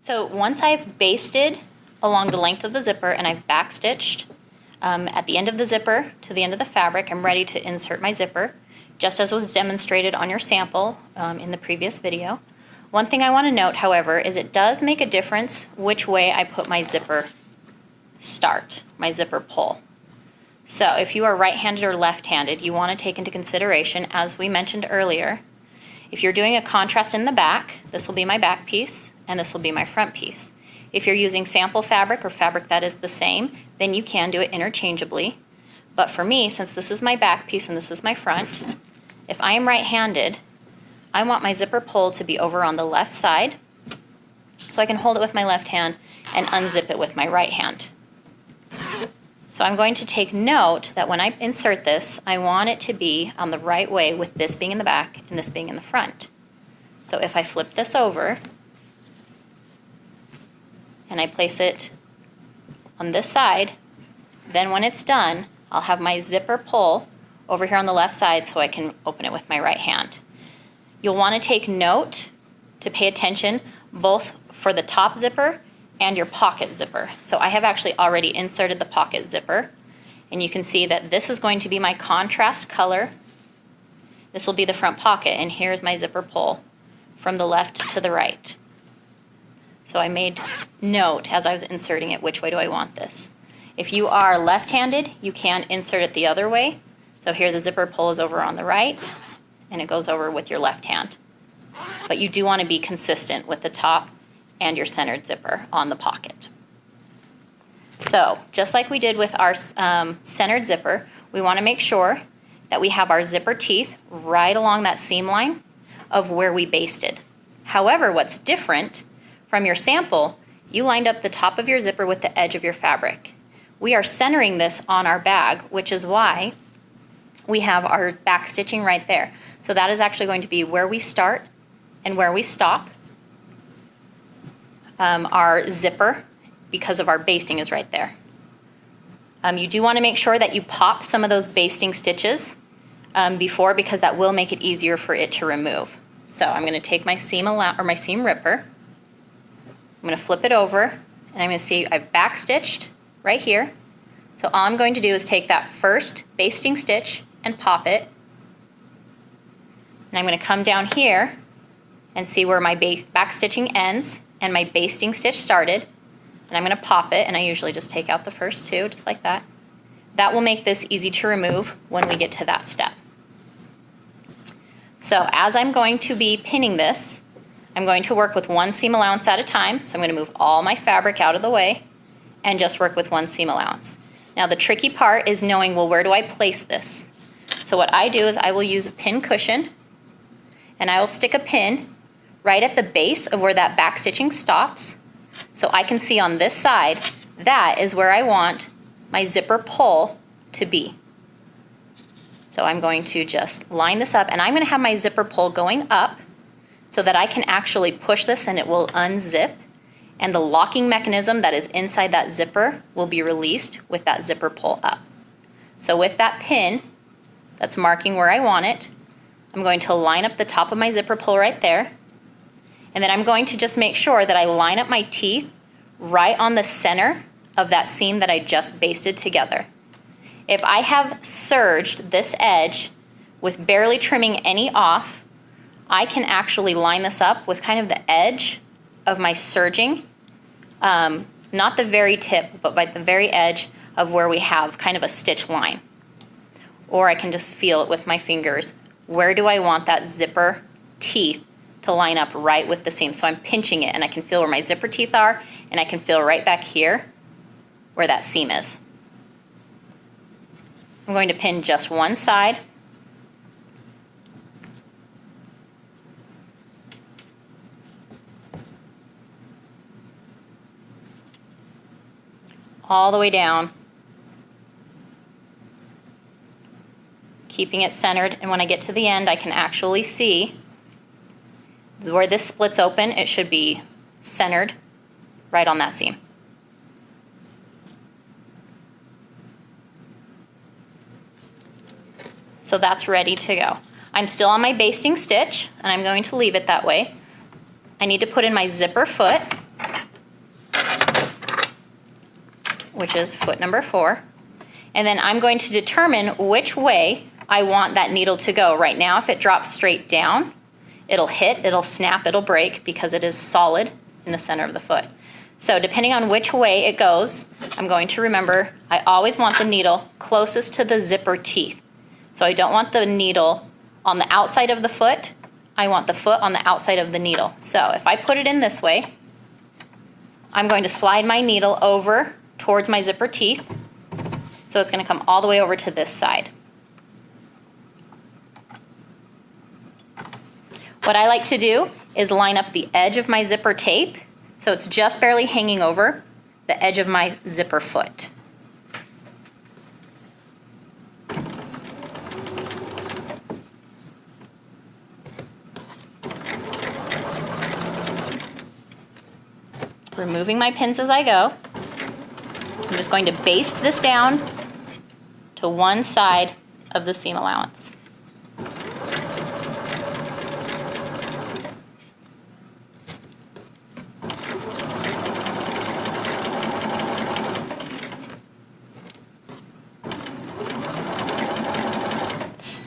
So once I've basted along the length of the zipper and I've backstitched at the end of the zipper to the end of the fabric, I'm ready to insert my zipper, just as was demonstrated on your sample in the previous video. One thing I want to note, however, is it does make a difference which way I put my zipper start, my zipper pull. So if you are right-handed or left-handed, you want to take into consideration, as we mentioned earlier, if you're doing a contrast in the back, this will be my back piece and this will be my front piece. If you're using sample fabric or fabric that is the same, then you can do it interchangeably. But for me, since this is my back piece and this is my front, if I am right-handed, I want my zipper pull to be over on the left side so I can hold it with my left hand and unzip it with my right hand. So I'm going to take note that when I insert this, I want it to be on the right way with this being in the back and this being in the front. So if I flip this over and I place it on this side, then when it's done, I'll have my zipper pull over here on the left side so I can open it with my right hand. You'll want to take note to pay attention both for the top zipper and your pocket zipper. So I have actually already inserted the pocket zipper, and you can see that this is going to be my contrast color. This will be the front pocket, and here's my zipper pull from the left to the right. So I made note as I was inserting it, which way do I want this? If you are left-handed, you can insert it the other way. So here the zipper pull is over on the right, and it goes over with your left hand. But you do want to be consistent with the top and your centered zipper on the pocket. So just like we did with our centered zipper, we want to make sure that we have our zipper teeth right along that seam line of where we basted. However, what's different from your sample, you lined up the top of your zipper with the edge of your fabric. We are centering this on our bag, which is why we have our back stitching right there. So that is actually going to be where we start and where we stop. Our zipper, because of our basting, is right there. You do want to make sure that you pop some of those basting stitches before, because that will make it easier for it to remove. So I'm going to take my seam ripper. I'm going to flip it over, and I'm going to see I've back stitched right here. So all I'm going to do is take that first basting stitch and pop it. And I'm going to come down here and see where my back stitching ends and my basting stitch started. And I'm going to pop it, and I usually just take out the first two, just like that. That will make this easy to remove when we get to that step. So as I'm going to be pinning this, I'm going to work with one seam allowance at a time. So I'm going to move all my fabric out of the way and just work with one seam allowance. Now the tricky part is knowing, well, where do I place this? So what I do is I will use a pin cushion, and I will stick a pin right at the base of where that back stitching stops. So I can see on this side, that is where I want my zipper pull to be. So I'm going to just line this up, and I'm going to have my zipper pull going up so that I can actually push this and it will unzip, and the locking mechanism that is inside that zipper will be released with that zipper pull up. So with that pin that's marking where I want it, I'm going to line up the top of my zipper pull right there, and then I'm going to just make sure that I line up my teeth right on the center of that seam that I just basted together. If I have serged this edge with barely trimming any off, I can actually line this up with kind of the edge of my serging, not the very tip, but by the very edge of where we have kind of a stitch line. Or I can just feel it with my fingers. Where do I want that zipper teeth to line up right with the seam? So I'm pinching it, and I can feel where my zipper teeth are, and I can feel right back here where that seam is. I'm going to pin just one side. All the way down, keeping it centered, and when I get to the end, I can actually see where this splits open. It should be centered right on that seam. So that's ready to go. I'm still on my basting stitch, and I'm going to leave it that way. I need to put in my zipper foot, which is foot number 4. And then I'm going to determine which way I want that needle to go. Right now, if it drops straight down, it'll hit, it'll snap, it'll break because it is solid in the center of the foot. So depending on which way it goes, I'm going to remember I always want the needle closest to the zipper teeth. So I don't want the needle on the outside of the foot, I want the foot on the outside of the needle. So if I put it in this way, I'm going to slide my needle over towards my zipper teeth. So it's going to come all the way over to this side. What I like to do is line up the edge of my zipper tape so it's just barely hanging over the edge of my zipper foot. Removing my pins as I go. I'm just going to baste this down to one side of the seam allowance.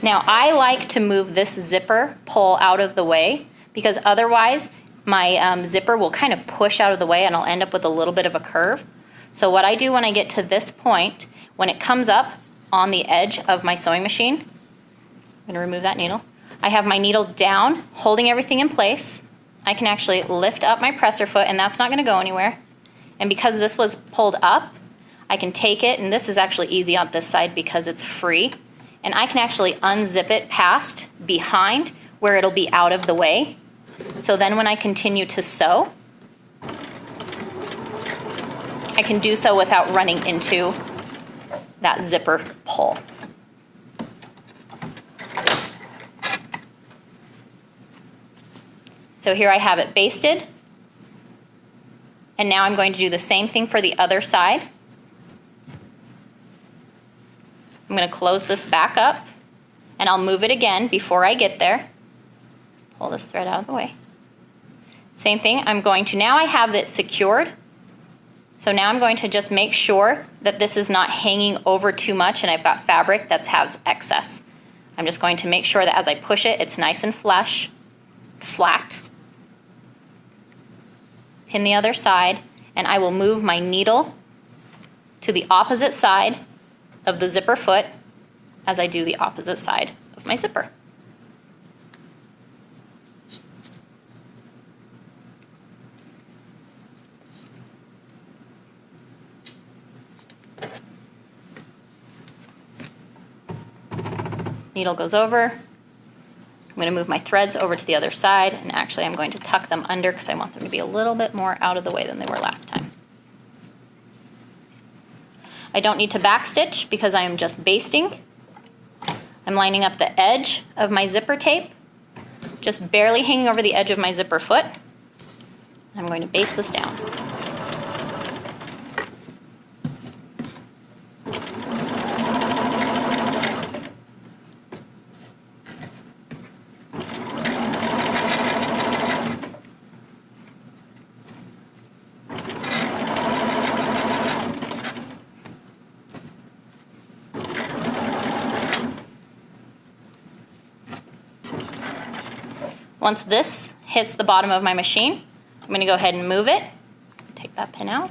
Now I like to move this zipper pull out of the way because otherwise my zipper will kind of push out of the way and I'll end up with a little bit of a curve. So what I do when I get to this point, when it comes up on the edge of my sewing machine, I'm going to remove that needle. I have my needle down, holding everything in place. I can actually lift up my presser foot and that's not going to go anywhere. And because this was pulled up, I can take it, and this is actually easy on this side because it's free, and I can actually unzip it past behind where it'll be out of the way. So then when I continue to sew, I can do so without running into that zipper pull. So here I have it basted. And now I'm going to do the same thing for the other side. I'm going to close this back up, and I'll move it again before I get there. Pull this thread out of the way. Same thing, I'm going to, now I have it secured. So now I'm going to just make sure that this is not hanging over too much and I've got fabric that has excess. I'm just going to make sure that as I push it, it's nice and flush, flat. Pin the other side, and I will move my needle to the opposite side of the zipper foot as I do the opposite side of my zipper. Needle goes over. I'm going to move my threads over to the other side, and actually I'm going to tuck them under because I want them to be a little bit more out of the way than they were last time. I don't need to backstitch because I am just basting. I'm lining up the edge of my zipper tape, just barely hanging over the edge of my zipper foot. I'm going to baste this down. Once this hits the bottom of my machine, I'm going to go ahead and move it. Take that pin out.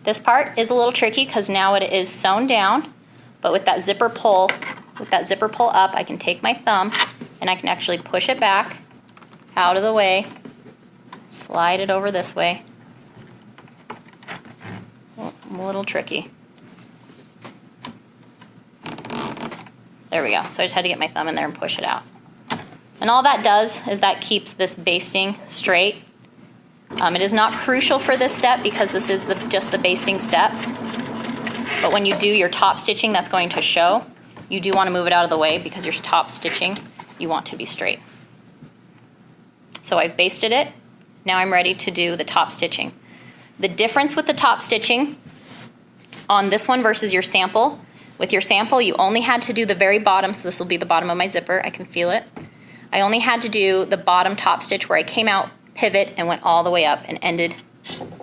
This part is a little tricky because now it is sewn down, but with that zipper pull up, I can take my thumb and I can actually push it back out of the way, slide it over this way. Oh, I'm a little tricky. There we go. So I just had to get my thumb in there and push it out. And all that does is that keeps this basting straight. It is not crucial for this step because this is just the basting step. But when you do your top stitching, that's going to show. You do want to move it out of the way because your top stitching, you want to be straight. So I've basted it. Now I'm ready to do the top stitching. The difference with the top stitching on this one versus your sample, with your sample you only had to do the very bottom, so this will be the bottom of my zipper, I can feel it. I only had to do the bottom top stitch where I came out, pivot, and went all the way up and ended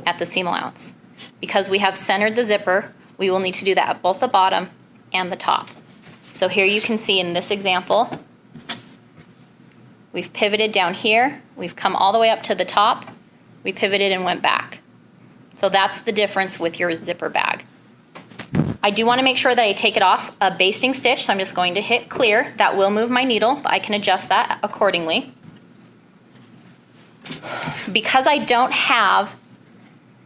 at the seam allowance. because we have centered the zipper, we will need to do that at both the bottom and the top. So here you can see in this example, we've pivoted down here, we've come all the way up to the top, we pivoted and went back. So that's the difference with your zipper bag. I do want to make sure that I take it off a basting stitch, so I'm just going to hit clear. That will move my needle, but I can adjust that accordingly. Because I don't have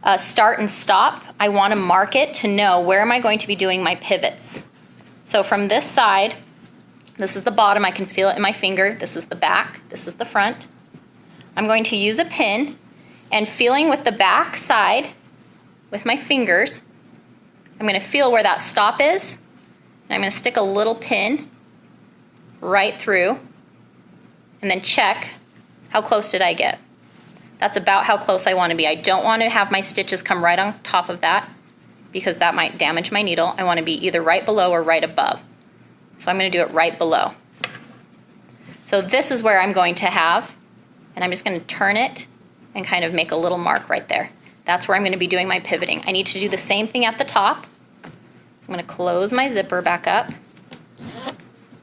a start and stop, I want to mark it to know where am I going to be doing my pivots. So from this side, this is the bottom, I can feel it in my finger. This is the back, this is the front. I'm going to use a pin and feeling with the back side with my fingers, I'm going to feel where that stop is, and I'm going to stick a little pin right through and then check how close did I get. That's about how close I want to be. I don't want to have my stitches come right on top of that because that might damage my needle. I want to be either right below or right above. So I'm going to do it right below. So this is where I'm going to have, and I'm just going to turn it and kind of make a little mark right there. That's where I'm going to be doing my pivoting. I need to do the same thing at the top. So I'm going to close my zipper back up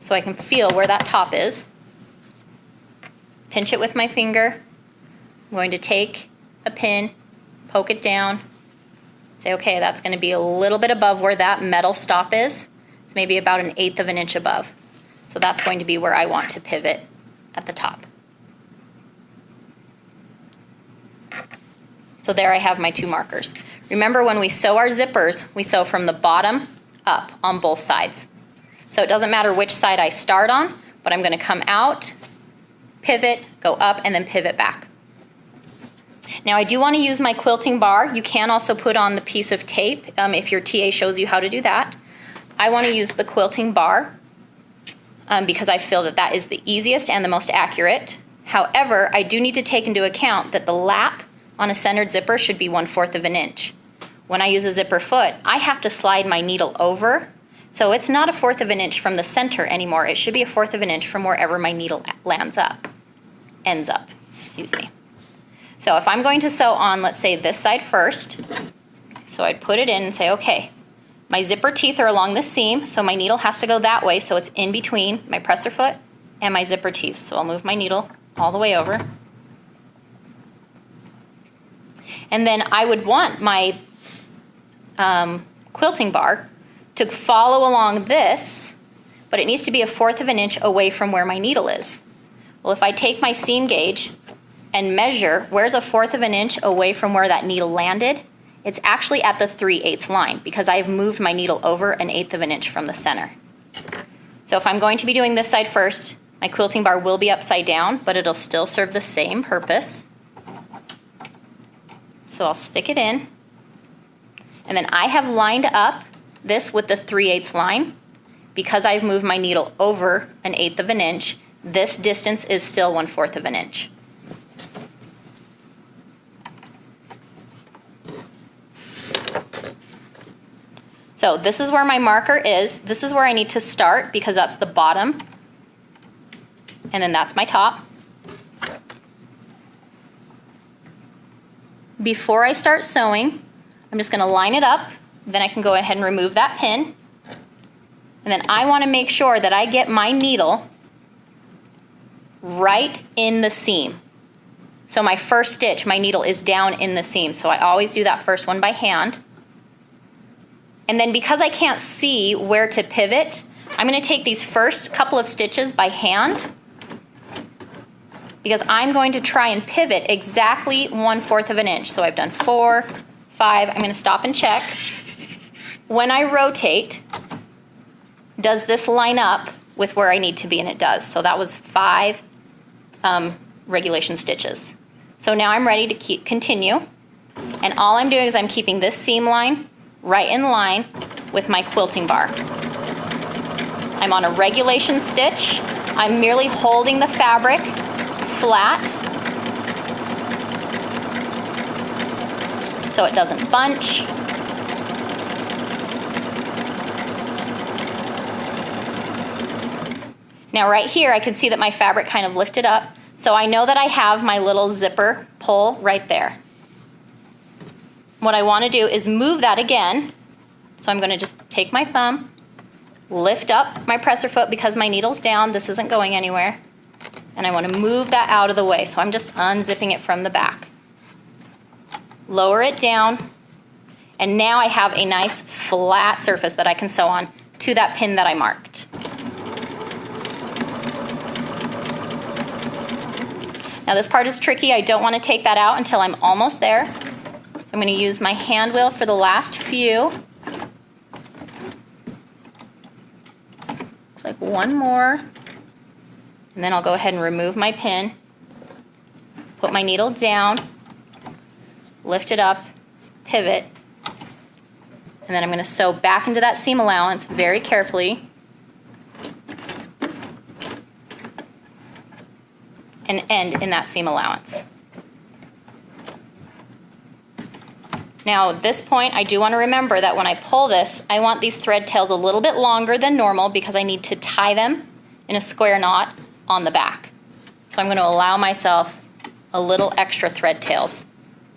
so I can feel where that top is. Pinch it with my finger. I'm going to take a pin, poke it down, say, okay, that's going to be a little bit above where that metal stop is. It's maybe about 1/8 of an inch above. So that's going to be where I want to pivot at the top. So there I have my 2 markers. Remember, when we sew our zippers, we sew from the bottom up on both sides. So it doesn't matter which side I start on, but I'm going to come out, pivot, go up, and then pivot back. Now I do want to use my quilting bar. You can also put on the piece of tape if your TA shows you how to do that. I want to use the quilting bar because I feel that that is the easiest and the most accurate. However, I do need to take into account that the lap on a centered zipper should be 1/4 of an inch. When I use a zipper foot, I have to slide my needle over, so it's not 1/4 of an inch from the center anymore. It should be 1/4 of an inch from wherever my needle ends up, excuse me. So if I'm going to sew on, let's say this side first, so I'd put it in and say, okay, my zipper teeth are along the seam, so my needle has to go that way, so it's in between my presser foot and my zipper teeth. So I'll move my needle all the way over. And then I would want my quilting bar to follow along this, but it needs to be 1/4 of an inch away from where my needle is. Well, if I take my seam gauge and measure where's 1/4 of an inch away from where that needle landed, it's actually at the 3/8 line because I've moved my needle over 1/8 of an inch from the center. So if I'm going to be doing this side first, my quilting bar will be upside down, but it'll still serve the same purpose. So I'll stick it in, and then I have lined up this with the 3/8 line. Because I've moved my needle over 1/8 of an inch, this distance is still 1/4 of an inch. So this is where my marker is. This is where I need to start because that's the bottom, and then that's my top. Before I start sewing, I'm just going to line it up, then I can go ahead and remove that pin. And then I want to make sure that I get my needle right in the seam. So my first stitch, my needle is down in the seam. So I always do that first one by hand. And then because I can't see where to pivot, I'm going to take these first couple of stitches by hand because I'm going to try and pivot exactly 1/4 of an inch. So I've done 4, 5, I'm going to stop and check. When I rotate, does this line up with where I need to be? And it does. So that was 5 regulation stitches. So now I'm ready to continue. And all I'm doing is I'm keeping this seam line right in line with my quilting bar. I'm on a regulation stitch. I'm merely holding the fabric flat so it doesn't bunch. Now right here I can see that my fabric kind of lifted up, so I know that I have my little zipper pull right there. what I want to do is move that again. So I'm going to just take my thumb, lift up my presser foot because my needle's down. This isn't going anywhere. And I want to move that out of the way. So I'm just unzipping it from the back. Lower it down. And now I have a nice flat surface that I can sew on to that pin that I marked. Now this part is tricky. I don't want to take that out until I'm almost there. So I'm going to use my hand wheel for the last few. Looks like one more. And then I'll go ahead and remove my pin. Put my needle down. Lift it up. Pivot. And then I'm going to sew back into that seam allowance very carefully. And end in that seam allowance. Now at this point, I do want to remember that when I pull this, I want these thread tails a little bit longer than normal because I need to tie them in a square knot on the back. So I'm going to allow myself a little extra thread tails